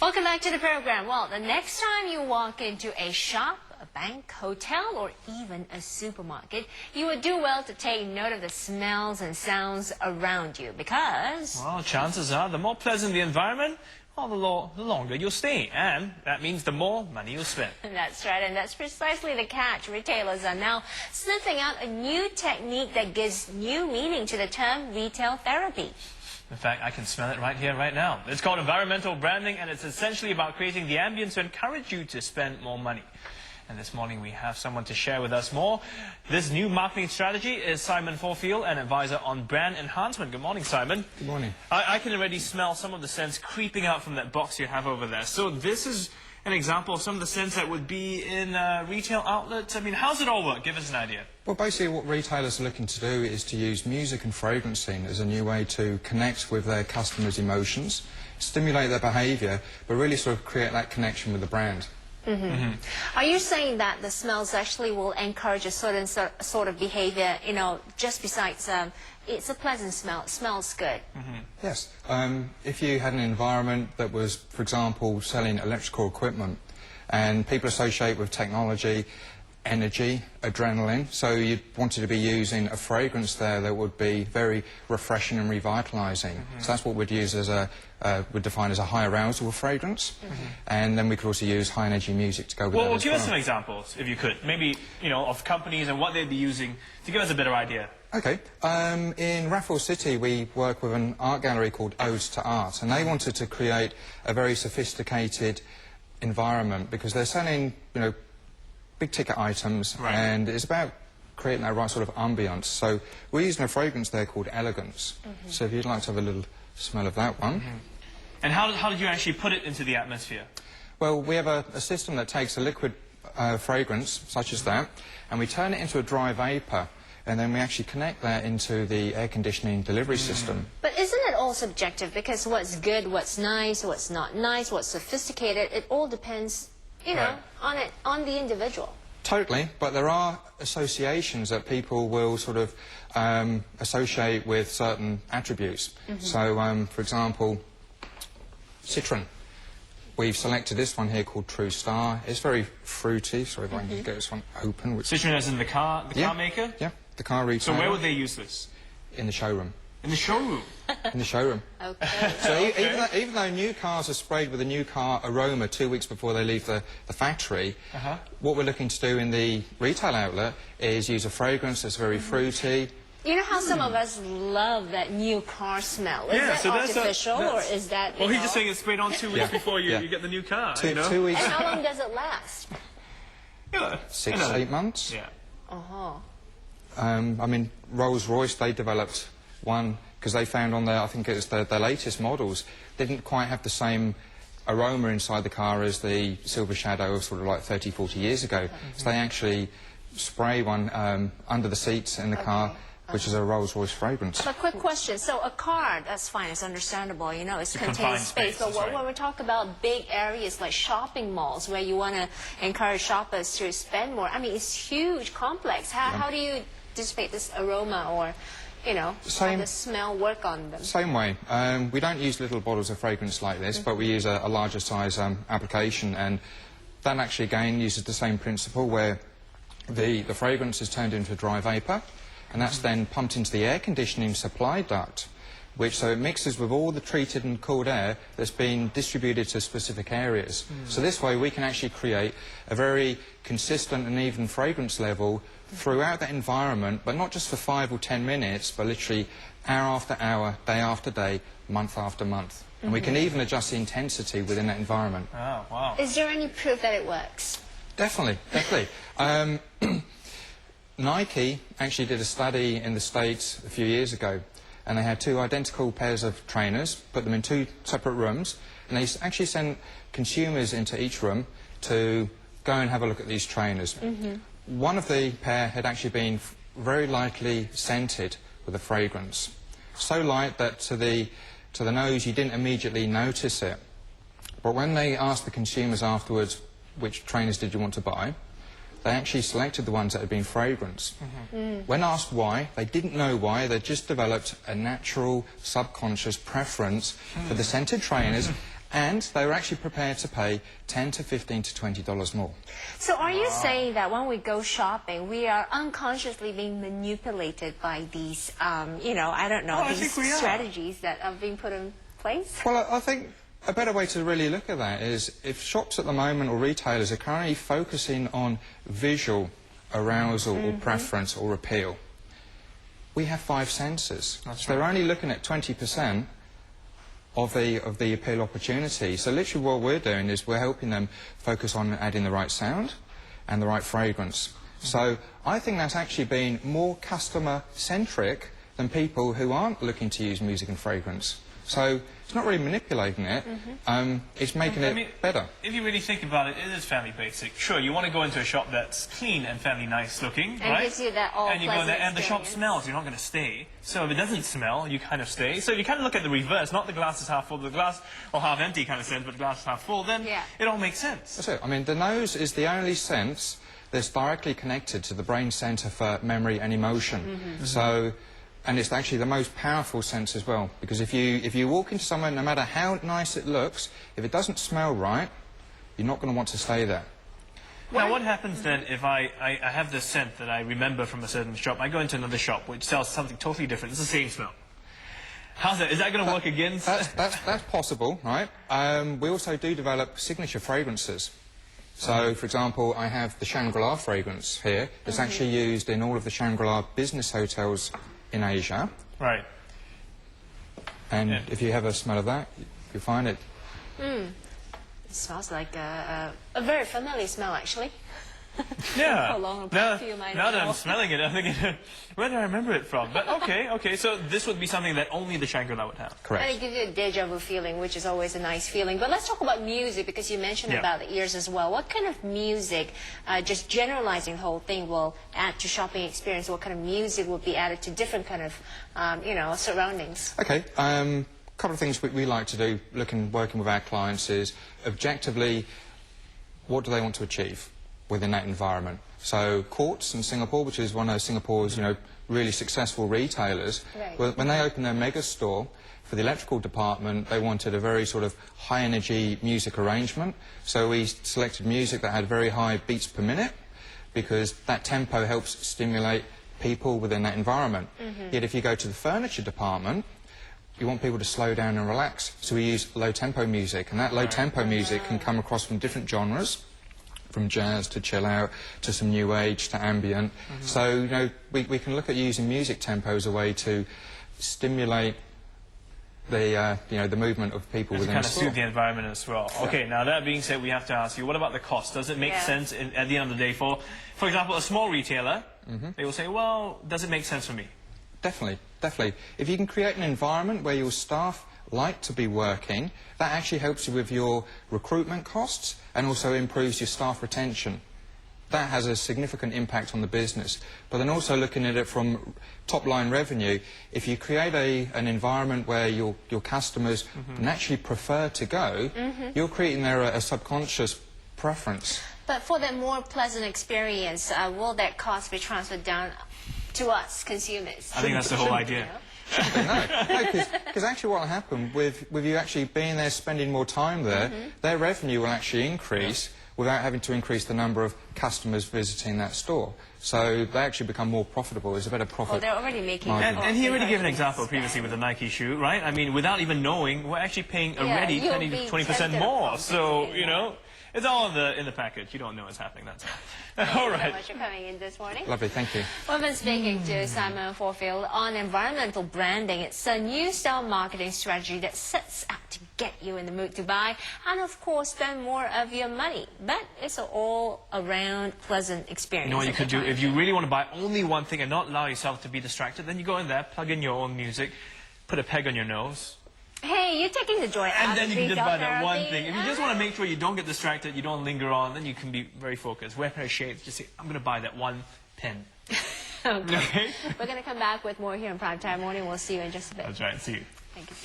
Welcome back to the program. Well, the next time you walk into a shop, a bank, hotel, or even a supermarket, you would do well to take note of the smells and sounds around you because... Well, chances are the more pleasant the environment, well, the longer you'll stay. And that means the more money you'll spend. That's right, and that's precisely the catch. Retailers are now sniffing out a new technique that gives new meaning to the term retail therapy. In fact, I can smell it right here, right now. It's called environmental branding, and it's essentially about creating the ambience to encourage you to spend more money. And this morning we have someone to share with us more. This new marketing strategy is Simon Faure-Field, an advisor on brand enhancement. Good morning, Simon. Good morning. I can already smell some of the scents creeping out from that box you have over there. So this is an example of some of the scents that would be in retail outlets. I mean, how's it all work? Give us an idea. Well, basically what retailers are looking to do is to use music and fragrancing as a new way to connect with their customers' emotions, stimulate their behaviour, but really sort of create that connection with the brand. Are you saying that the smells actually will encourage a certain sort of behavior, you know, just besides it's a pleasant smell, it smells good? Yes. If you had an environment that was, for example, selling electrical equipment and people associate with technology, energy, adrenaline, so you wanted to be using a fragrance there that would be very refreshing and revitalising. So that's what we'd use as a, would define as a high arousal fragrance. And then we could also use high energy music to go with that as well. Give us some examples, if you could, maybe, you know, of companies and what they'd be using to give us a better idea. Okay. In Faure-Field City, we work with an art gallery called Odes to Art, and they wanted to create a very sophisticated environment because they're selling, you know, big-ticket items, and it's about creating that right sort of ambience. So we're using a fragrance there called Elegance. So if you'd like to have a little smell of that one. And how did you actually put it into the atmosphere? Well, we have a system that takes a liquid fragrance, such as that, and we turn it into a dry vapour, and then we actually connect that into the air conditioning delivery system. But isn't it all subjective? Because what's good, what's nice, what's not nice, what's sophisticated, it all depends, you know, on the individual. Totally, but there are associations that people will sort of associate with certain attributes. So, for example, citron. We've selected this one here called True Star. It's very fruity. Sorry if I can get this one open. Citron as in the car maker? Yeah, the car retailer. So where would they use this? In the showroom. In the showroom? In the showroom. Okay. So even though new cars are sprayed with a new car aroma 2 weeks before they leave the factory, what we're looking to do in the retail outlet is use a fragrance that's very fruity. You know how some of us love that new car smell? Is that artificial or is that, well, he's just saying it's sprayed on 2 weeks before you get the new car, you know? 2 weeks. And how long does it last? 6 to 8 months. Yeah. I mean, Rolls-Royce, they developed one because they found on their, I think it's their latest models, didn't quite have the same aroma inside the car as the Silver Shadow of sort of like 30, 40 years ago. So they actually spray one under the seats in the car, which is a Rolls-Royce fragrance. But quick question, so a car, that's fine, it's understandable, you know, it's contained space. But when we talk about big areas like shopping malls where you want to encourage shoppers to spend more, I mean, it's huge, complex. How do you dissipate this aroma or, you know, how the smell work on them? Same way. We don't use little bottles of fragrance like this, but we use a larger size application, and that actually, again, uses the same principle where the fragrance is turned into a dry vapour, and that's then pumped into the air conditioning supply duct, which so it mixes with all the treated and cooled air that's been distributed to specific areas. So this way we can actually create a very consistent and even fragrance level throughout that environment, but not just for 5 or 10 minutes, but literally hour after hour, day after day, month after month. And we can even adjust the intensity within that environment. Oh, wow. Is there any proof that it works? Definitely, definitely. Nike actually did a study in the States a few years ago, and they had 2 identical pairs of trainers, put them in 2 separate rooms, and they actually sent consumers into each room to go and have a look at these trainers. One of the pair had actually been very lightly scented with a fragrance, so light that to the nose you didn't immediately notice it. But when they asked the consumers afterwards, which trainers did you want to buy, they actually selected the ones that had been fragranced. When asked why, they didn't know why. They just developed a natural, subconscious preference for the scented trainers and they were actually prepared to pay $10 to $15 to $20 more. So are you saying that when we go shopping, we are unconsciously being manipulated by these, you know, I don't know, these strategies that are being put in place? Well, I think a better way to really look at that is if shops at the moment or retailers are currently focusing on visual arousal or preference or appeal, we have 5 senses. So they're only looking at 20% of the appeal opportunity. So literally what we're doing is we're helping them focus on adding the right sound and the right fragrance. So I think that's actually been more customer-centric than people who aren't looking to use music and fragrance. So it's not really manipulating it, it's making it better. If you really think about it, it is fairly basic. Sure, you want to go into a shop that's clean and fairly nice looking, and right? gives you that and you go there, and the shop smells, you're not going to stay. So if it doesn't smell, you kind of stay. So if you kind of look at the reverse, not the glass is half full, the glass or half empty kind of sense, but the glass is half full, then it all makes sense. That's it. I mean, the nose is the only sense that's directly connected to the brain centre for memory and emotion. So, and it's actually the most powerful sense as well, because if you walk into somewhere, no matter how nice it looks, if it doesn't smell right, you're not going to want to stay there. Now, what happens then if I have this scent that I remember from a certain shop, I go into another shop which sells something totally different, it's the same smell. How's that? Is that going to work against? That's possible, right? We also do develop signature fragrances. So, for example, I have the Shangri-La fragrance here. It's actually used in all of the Shangri-La business hotels in Asia. Right. And if you have a smell of that, you'll find it. It smells like a very familiar smell, actually. Yeah. Now that I'm smelling it, I'm thinking, where do I remember it from? But okay, so this would be something that only the Shangri-La would have. Correct. And it gives you a deja vu feeling, which is always a nice feeling. But let's talk about music, because you mentioned about the ears as well. What kind of music, just generalizing the whole thing, will add to shopping experience? What kind of music will be added to different kind of, you know, surroundings? Okay. A couple of things we like to do, working with our clients, is objectively, what do they want to achieve within that environment? So Quartz in Singapore, which is one of Singapore's, you know, really successful retailers, when they opened their mega store, for the electrical department, they wanted a very sort of high-energy music arrangement. So we selected music that had very high beats per minute, because that tempo helps stimulate people within that environment. Yet if you go to the furniture department, you want people to slow down and relax. So we use low-tempo music, and that low-tempo music can come across from different genres, from jazz to chill out to some new age to ambient. So, you know, we can look at using music tempo as a way to stimulate the you know, the movement of people within the store. To kind of suit the environment as well. Okay, now that being said, we have to ask you, what about the cost? Does it make sense at the end of the day for example, a small retailer? They will say, well, does it make sense for me? Definitely, definitely. If you can create an environment where your staff like to be working, that actually helps you with your recruitment costs and also improves your staff retention. That has a significant impact on the business. But then also looking at it from top-line revenue, if you create an environment where your customers naturally prefer to go, you're creating there a subconscious preference. But for that more pleasant experience, will that cost be transferred down to us, consumers? I think that's the whole idea. No, because actually what will happen with you actually being there, spending more time there, their revenue will actually increase without having to increase the number of customers visiting that store. So they actually become more profitable. There's a better profit. Well, they're already making and he already gave an example previously with the Nike shoe, right? I mean, without even knowing, we're actually paying already 20 to 20% more. So, you know, it's all in the package. You don't know what's happening, that's all. All right. Thank you so much for coming in this morning. Lovely, thank you. We've been speaking to Simon Faure-Field on environmental branding. It's a new style marketing strategy that sets out to get you in the mood to buy and, of course, spend more of your money. But it's an all-around pleasant experience. You know what you could do? If you really want to buy only one thing and not allow yourself to be distracted, then you go in there, plug in your own music, put a peg on your nose. Hey, you're taking the joy out and of then you can just buy that one therapy. thing. If you just want to make sure you don't get distracted, you don't linger on, then you can be very focused. Wear a pair of shades, just say, I'm going to buy that one pen. Okay. We're going to come back with more here in Primetime Morning. We'll see you in just a bit. That's right. See you. Thank you.